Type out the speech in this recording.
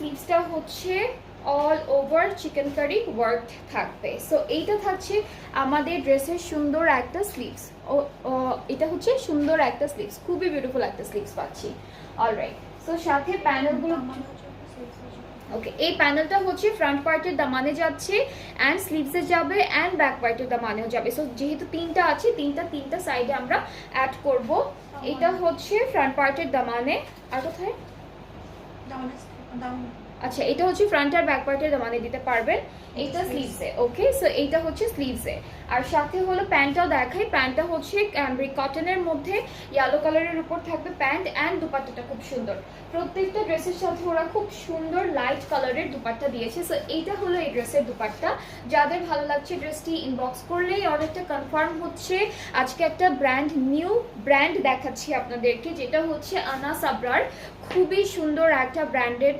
স্লিভসটা হচ্ছে all over chikankari work থাকবে। So এইটা থাকছে আমাদের ড্রেসের সুন্দর একটা স্লিভস। এটা হচ্ছে সুন্দর একটা স্লিভস, খুবই বিউটিফুল একটা স্লিভস পাচ্ছি। অলরাইট, সো সাথে প্যানেলগুলো, ওকে, এই প্যানেলটা হচ্ছে ফ্রন্ট পার্টের দামানে যাচ্ছে অ্যান্ড স্লিভসে যাবে অ্যান্ড ব্যাক পার্টের দামানেও যাবে। সো যেহেতু তিনটা আছে, তিনটা সাইডে আমরা অ্যাড করব। এটা হচ্ছে ফ্রন্ট পার্টের দামানে। আর কোথায়? আচ্ছা, এটা হচ্ছে ফ্রন্ট আর ব্যাক পার্টের দামানে দিতে পারবেন। এইটা স্লিভসে। ওকে, সো এইটা হচ্ছে স্লিভসে। আর সাথে হলো প্যান্টটাও দেখাই। প্যান্টটা হচ্ছে ক্যামব্রিক কটনের মধ্যে ইয়েলো কালারের উপর থাকবে প্যান্ট অ্যান্ড দুপাট্টাটা খুব সুন্দর। প্রত্যেকটা ড্রেসের সাথে ওরা খুব সুন্দর লাইট কালারের দুপাট্টা দিয়েছে। সো এইটা হলো এই ড্রেসের দুপাট্টা। যাদের ভালো লাগছে ড্রেসটি ইনবক্স করলেই অর্ডারটা কনফার্ম হচ্ছে। আজকে একটা নিউ ব্র্যান্ড দেখাচ্ছি আপনাদেরকে, যেটা হচ্ছে আনা সাবরার। খুবই সুন্দর একটা ব্র্যান্ডের